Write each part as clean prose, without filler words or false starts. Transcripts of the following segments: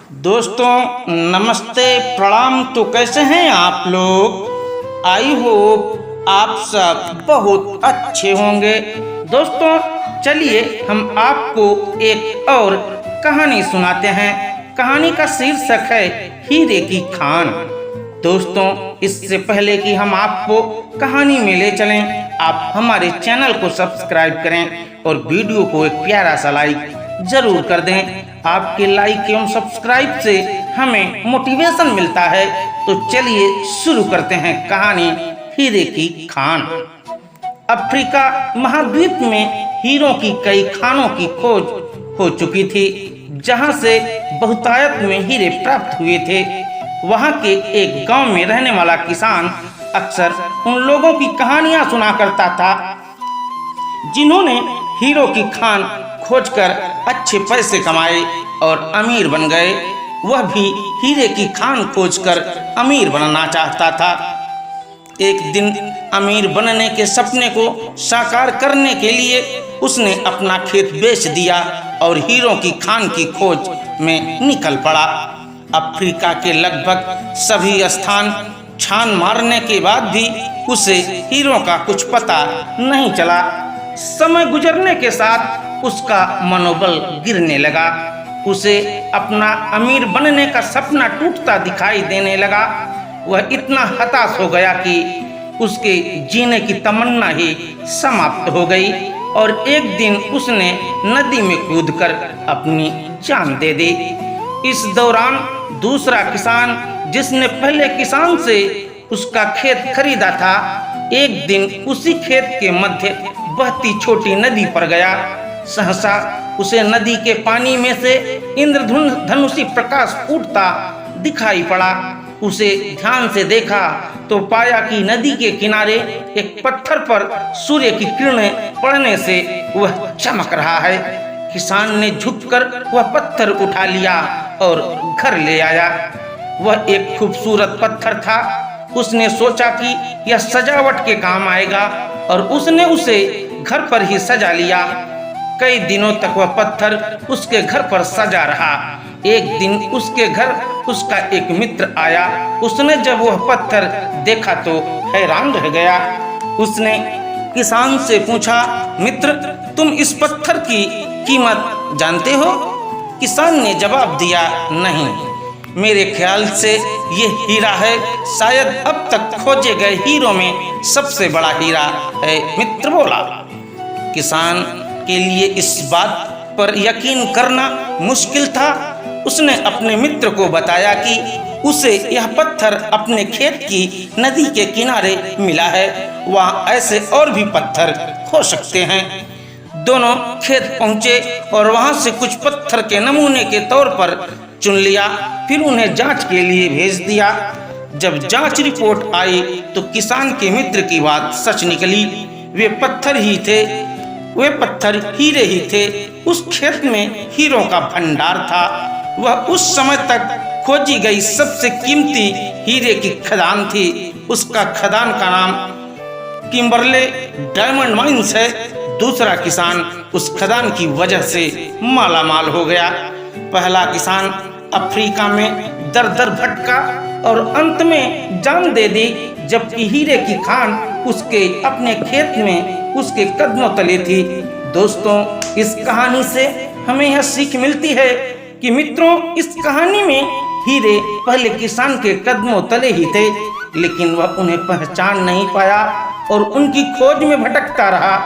दोस्तों नमस्ते प्रणाम। तो कैसे हैं आप लोग? आई होप आप सब बहुत अच्छे होंगे। दोस्तों चलिए हम आपको एक और कहानी सुनाते हैं। कहानी का शीर्षक है हीरे की खान। दोस्तों इससे पहले कि हम आपको कहानी में ले चलें, आप हमारे चैनल को सब्सक्राइब करें और वीडियो को एक प्यारा सा लाइक जरूर कर दें। आपके लाइक एवं सब्सक्राइब से हमें मोटिवेशन मिलता है। तो चलिए शुरू करते हैं कहानी हीरे की खान। अफ्रीका महाद्वीप में हीरों की कई खानों की खोज हो चुकी थी, जहां से बहुतायत में हीरे प्राप्त हुए थे। वहां के एक गांव में रहने वाला किसान अक्सर उन लोगों की कहानियां सुना करता था जिन्होंने हीरो की खान खोजकर अच्छे पैसे कमाए और अमीर बन गए। वह भी हीरे की खान खोजकर अमीर बनना चाहता था। एक दिन अमीर बनने के सपने को साकार करने के लिए उसने अपना खेत बेच दिया और हीरो की खान की खोज में निकल पड़ा। अफ्रीका के लगभग सभी स्थान छान मारने के बाद भी उसे हीरो का कुछ पता नहीं चला। समय गुजरने के साथ उसका मनोबल गिरने लगा। उसे अपना अमीर बनने का सपना टूटता दिखाई देने लगा। वह इतना हताश हो गया कि उसके जीने की तमन्ना ही समाप्त हो गई और एक दिन उसने नदी में कूदकर अपनी जान दे दी। इस दौरान दूसरा किसान जिसने पहले किसान से उसका खेत खरीदा था, एक दिन उसी खेत के मध्य बहती छोटी नदी पर गया। सहसा उसे नदी के पानी में से इंद्रधनुषी प्रकाश फूटता दिखाई पड़ा। उसे ध्यान से देखा तो पाया कि नदी के किनारे एक पत्थर पर सूर्य की किरणें पड़ने से वह चमक रहा है। किसान ने झुककर वह पत्थर उठा लिया और घर ले आया। वह एक खूबसूरत पत्थर था। उसने सोचा कि यह सजावट के काम आएगा और उसने उसे घर पर ही सजा लिया। कई दिनों तक वह पत्थर उसके घर पर सजा रहा। एक दिन उसके घर उसका एक मित्र आया। उसने जब वह पत्थर देखा तो हैरान रह गया। उसने किसान से पूछा, मित्र तुम इस पत्थर की कीमत जानते हो? किसान ने जवाब दिया, नहीं, मेरे ख्याल से ये हीरा है, शायद अब तक खोजे गए हीरों में सबसे बड़ा हीरा है, मित्र बोला। किसान के लिए इस बात पर यकीन करना मुश्किल था। उसने अपने मित्र को बताया कि उसे यह पत्थर अपने खेत की नदी के किनारे मिला है, वहाँ ऐसे और भी पत्थर हो सकते हैं। दोनों खेत पहुँचे और वहाँ से कुछ पत्थर के नमूने के तौर पर चुन लिया, फिर उन्हें जांच के लिए भेज दिया। जब जांच रिपोर्ट आई तो किसान के मित्र की बात सच निकली। वे पत्थर ही थे, वे पत्थर हीरे ही थे। उस खेत में हीरों का भंडार था। वह उस समय तक खोजी गई सबसे कीमती हीरे की खदान थी। उसका खदान का नाम किम्बरले डायमंड माइंस है। दूसरा किसान उस खदान की वजह से माला माल हो गया। पहला किसान अफ्रीका में दर दर भटका और अंत में जान दे दी, जबकि हीरे की खान उसके अपने खेत में उसके कदमों तले थी। दोस्तों इस कहानी से हमें यह सीख मिलती है कि मित्रों, इस कहानी में हीरे पहले किसान के कदमों तले ही थे, लेकिन वह उन्हें पहचान नहीं पाया और उनकी खोज में भटकता रहा।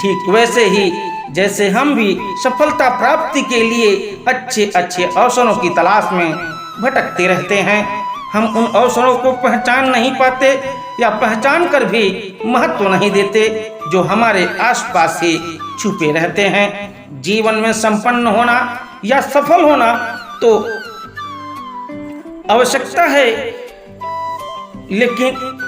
ठीक वैसे ही जैसे हम भी सफलता प्राप्ति के लिए अच्छे अच्छे अवसरों की तलाश में भटकते रहते हैं। हम उन अवसरों को पहचान नहीं पाते या पहचान कर भी महत्व नहीं देते जो हमारे आसपास ही छुपे रहते हैं। जीवन में संपन्न होना या सफल होना तो आवश्यकता है, लेकिन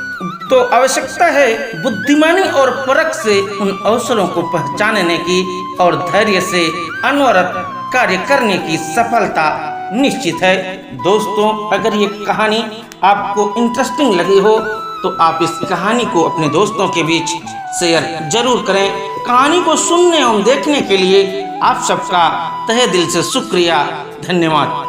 आवश्यकता है बुद्धिमानी और परख से उन अवसरों को पहचानने की और धैर्य से अनवरत कार्य करने की सफलता निश्चित है। दोस्तों अगर ये कहानी आपको इंटरेस्टिंग लगी हो तो आप इस कहानी को अपने दोस्तों के बीच शेयर जरूर करें। कहानी को सुनने और देखने के लिए आप सबका तहे दिल से शुक्रिया, धन्यवाद।